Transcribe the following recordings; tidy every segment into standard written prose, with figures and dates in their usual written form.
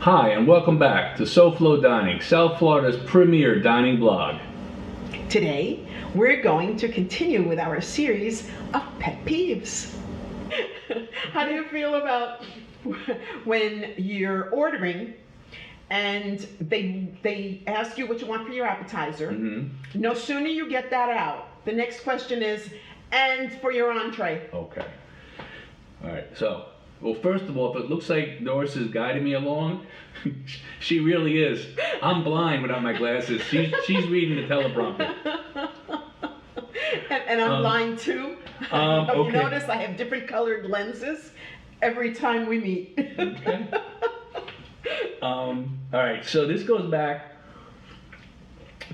Hi, and welcome back to SoFloDining's, South Florida's premier dining blog. Today, we're going to continue with our series of pet peeves. How do you feel about when you're ordering and they ask you what you want for your appetizer? Mm-hmm. No sooner you get that out, the next question is, and for your entree. Okay. All right, so, well, first of all, if it looks like Doris is guiding me along, she really is. I'm blind without my glasses. She's reading the teleprompter. And I'm blind too. Have Okay. you noticed I have different colored lenses every time we meet? Okay. All right, so this goes back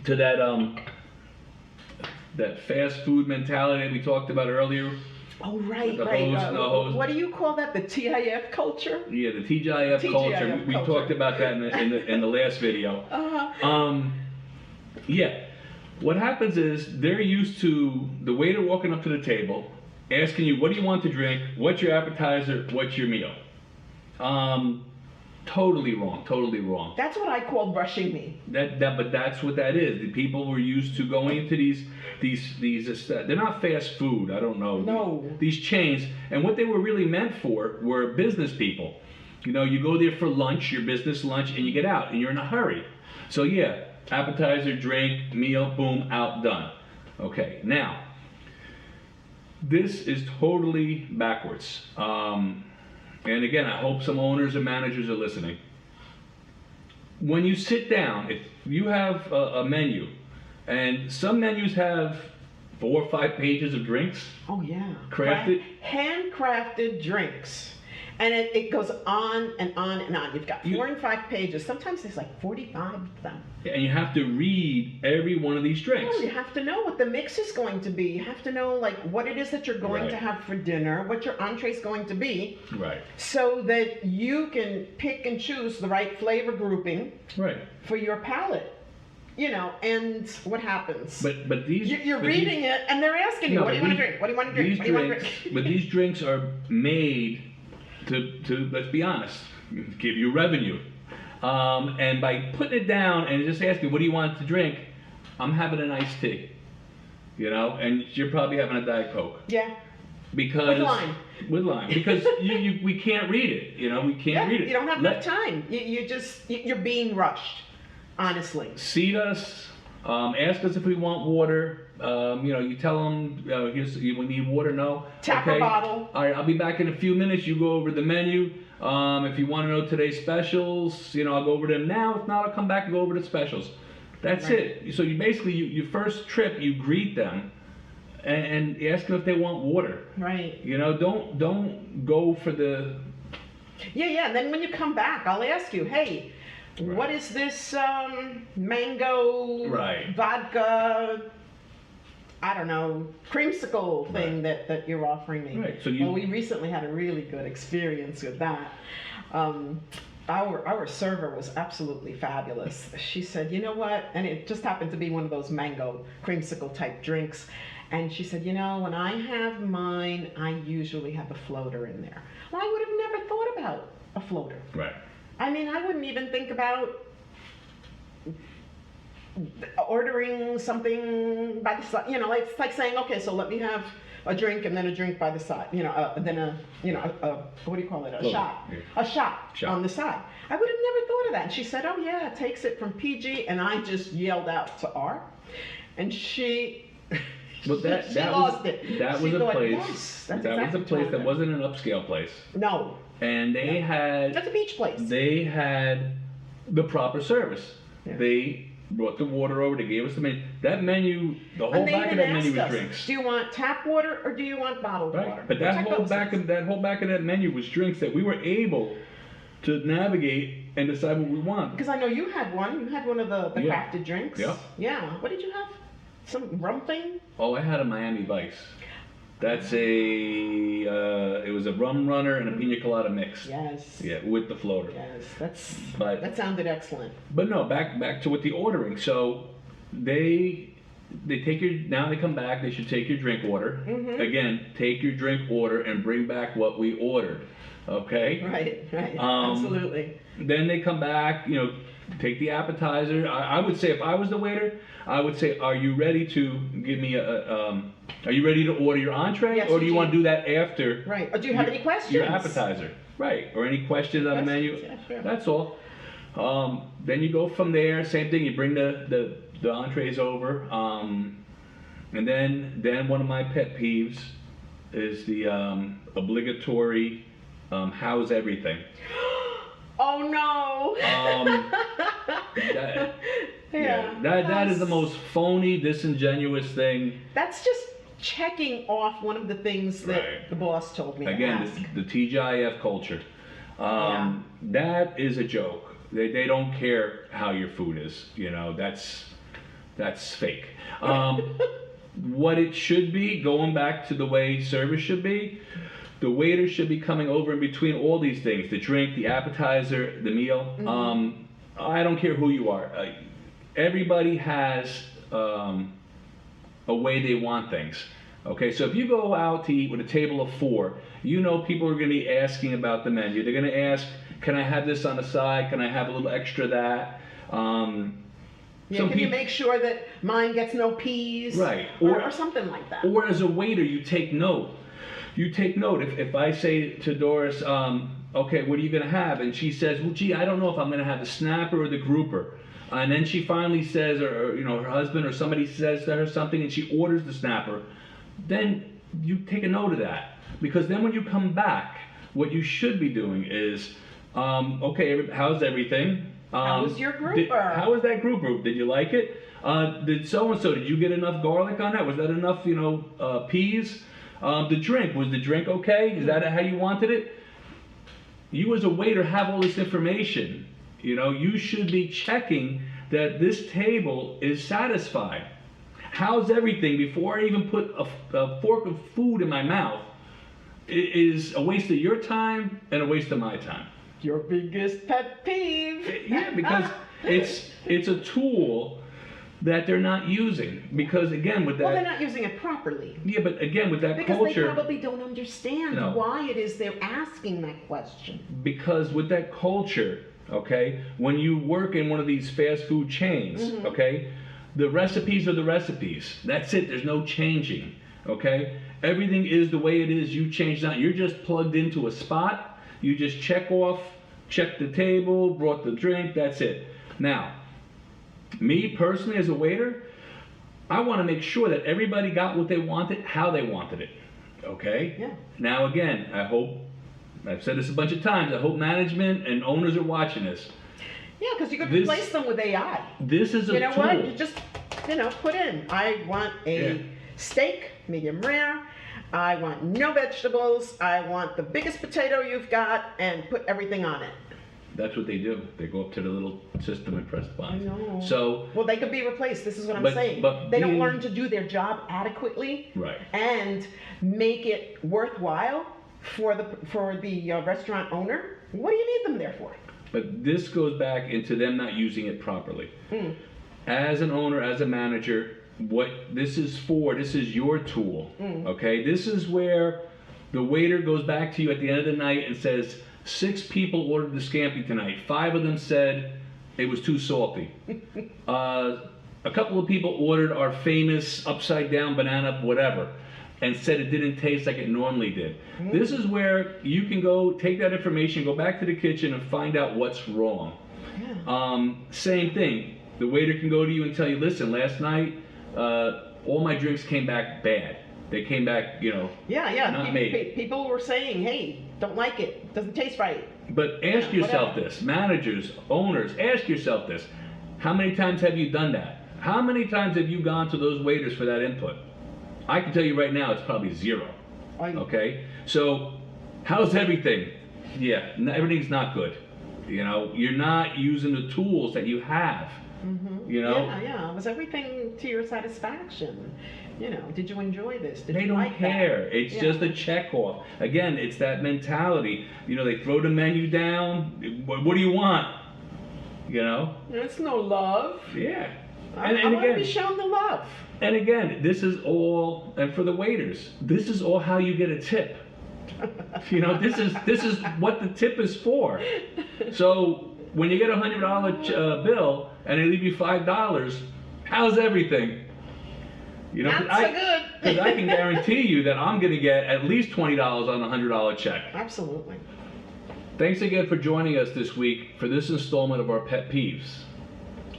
to that fast food mentality that we talked about earlier. Oh, right, The right. host and the host. What do you call that? The TIF culture? Yeah, the TGIF culture. We talked about that in the last video. Uh-huh. Yeah. What happens is they're used to the waiter walking up to the table, asking you, what do you want to drink? What's your appetizer? What's your meal? Totally wrong. Totally wrong. That's what I call brushing me. But that's what that is. The people were used to going into these they're not fast food. I don't know. No. These chains, and what they were really meant for were business people. You know, you go there for lunch, your business lunch, and you get out, and you're in a hurry. So yeah, appetizer, drink, meal, boom, out, done. Okay, now this is totally backwards. And again, I hope some owners and managers are listening. When you sit down, if you have a menu, and some menus have 4 or 5 pages of drinks. Oh, yeah. Crafted? Handcrafted drinks. And it goes on and on and on. You've got 4 and 5 pages. Sometimes there's like 45 of them. And you have to read every one of these drinks. Oh, you have to know what the mix is going to be. You have to know like what it is that you're going to have for dinner, what your entree is going to be. Right. So that you can pick and choose the right flavor grouping for your palate. You know, and what happens? But these you're reading it, and they're asking you, what do you want to drink? What do you want to drink? What do you want to drink? But these drinks are made to let's be honest, give you revenue. And by putting it down and just asking, what do you want to drink? I'm having an iced tea, you know, and you're probably having a Diet Coke. Yeah. Because with lime. Because we can't read it, you know, we can't read it. You don't have enough time. You're being rushed. Honestly. Seat us, ask us if we want water. You know, you tell them, we need water, no. Tap a bottle. All right, I'll be back in a few minutes. You go over the menu. If you want to know today's specials, you know, I'll go over them now. If not, I'll come back and go over the specials. That's it. So you basically, your first trip, you greet them and ask them if they want water. Right. You know, don't go for the... Yeah, and then when you come back, I'll ask you, hey, what is this mango vodka, I don't know, creamsicle thing that you're offering me? Right. So well, we recently had a really good experience with that. Our server was absolutely fabulous. She said, you know what, and it just happened to be one of those mango creamsicle type drinks. And she said, you know, when I have mine, I usually have a floater in there. Well, I would have never thought about a floater. Right. I mean, I wouldn't even think about ordering something by the side. You know, it's like saying, okay, so let me have a drink and then a drink by the side. You know, then what do you call it? A shot. Yeah. A shot on the side. I would have never thought of that. And she said, oh yeah, it takes it from PG, and I just yelled out to R, and she. Well, that lost it. That was a place. That was a place that wasn't an upscale place. No. And they had. That's a beach place. They had the proper service. Yeah. They brought the water over. They gave us the menu. That menu, the whole back of that menu was drinks. Do you want tap water or do you want bottled water? But that whole back of that menu was drinks that we were able to navigate and decide what we want. Because I know you had one. You had one of the crafted drinks. Yeah. Yeah. What did you have? Some rum thing? Oh, I had a Miami Vice. That's it was a rum runner and a pina colada mix. Yes. Yeah, with the floater. Yes, that sounded excellent. But no, back to with the ordering. So they now they come back, they should take your drink order. Again, take your drink order and bring back what we ordered. Okay? Right. Absolutely. Then they come back, take the appetizer. I would say if I was the waiter, I would say, are you ready to give me are you ready to order your entree? Yes, or do you want to do that after? Right. Or do you have any questions? Your appetizer. Right. Or any questions on the menu? Yeah, sure. That's all. Then you go from there, same thing, you bring the entrees over. And then one of my pet peeves is the obligatory how's everything. Oh no! That is the most phony, disingenuous thing. That's just checking off one of the things that the boss told me. Again, the TGIF culture. That is a joke. They don't care how your food is. That's fake. What it should be, going back to the way service should be, the waiter should be coming over in between all these things, the drink, the appetizer, the meal. I don't care who you are. Everybody has a way they want things. Okay, so if you go out to eat with a table of 4, people are going to be asking about the menu. They're going to ask, can I have this on the side? Can I have a little extra of that? Can you make sure that mine gets no peas? Right. Or something like that. Or as a waiter, you take note. If I say to Doris, okay, what are you going to have? And she says, well, gee, I don't know if I'm going to have the snapper or the grouper. And then she finally says, or her husband or somebody says to her something and she orders the snapper, then you take a note of that. Because then when you come back, what you should be doing is, okay, how's everything? How was your grouper? How was that grouper? Did you like it? Did so-and-so, did you get enough garlic on that? Was that enough, peas? The drink, was the drink okay? Is that how you wanted it? You as a waiter have all this information. You should be checking that this table is satisfied. How's everything before I even put a fork of food in my mouth is a waste of your time and a waste of my time. Your biggest pet peeve. Yeah, because it's a tool that they're not using. Because again, with that... Well, they're not using it properly. Yeah, but again, with that because culture... Because they probably don't understand why it is they're asking that question. Because with that culture, okay, when you work in one of these fast food chains, okay, the recipes are the recipes. That's it. There's no changing, okay? Everything is the way it is. You change that. You're just plugged into a spot. You just check the table, brought the drink, that's it. Now, me personally as a waiter, I want to make sure that everybody got what they wanted, how they wanted it. Okay? Yeah. Now again, I've said this a bunch of times, I hope management and owners are watching this. Yeah, because you could replace them with AI. This is a tool. You know what? You just, put in, I want a steak, medium rare. I want no vegetables. I want the biggest potato you've got, and put everything on it. That's what they do. They go up to the little system and press buttons. I know. So, well, they could be replaced. This is what I'm saying. But they don't learn to do their job adequately, right, and make it worthwhile for the restaurant owner. What do you need them there for? But this goes back into them not using it properly. As an owner, as a manager, what this is for, this is your tool, okay? This is where the waiter goes back to you at the end of the night and says, 6 people ordered the scampi tonight. 5 of them said it was too salty. A couple of people ordered our famous upside down banana whatever and said it didn't taste like it normally did. This is where you can go take that information, go back to the kitchen and find out what's wrong. Same thing. The waiter can go to you and tell you, listen, last night, all my drinks came back bad. They came back, not made. People were saying, hey, don't like it. Doesn't taste right. But ask yourself this. Managers, owners, ask yourself this. How many times have you done that? How many times have you gone to those waiters for that input? I can tell you right now, it's probably 0. Okay? So, how's everything? Yeah, everything's not good. You're not using the tools that you have. Yeah. Was everything to your satisfaction? Did you enjoy this? They don't care. It's just a check off. Again, it's that mentality. They throw the menu down. What do you want? It's no love. Yeah. I want to be shown the love. And again, this is all, and for the waiters, this is all how you get a tip. You know, this is what the tip is for. So when you get a $100 bill and they leave you $5, how's everything? You know, Not so good. Because I can guarantee you that I'm going to get at least $20 on a $100 check. Absolutely. Thanks again for joining us this week for this installment of our Pet Peeves.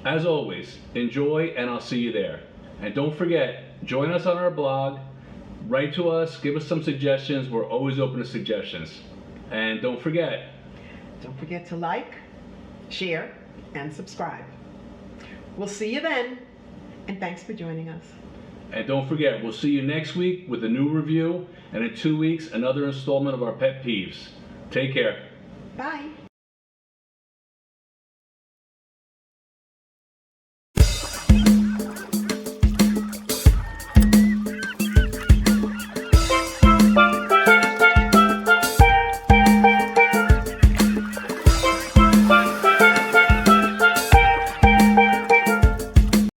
As always, enjoy, and I'll see you there. And don't forget, join us on our blog, write to us, give us some suggestions. We're always open to suggestions. And don't forget to like, share, and subscribe. We'll see you then, and thanks for joining us. And don't forget, we'll see you next week with a new review, and in 2 weeks, another installment of our Pet Peeves. Take care. Bye.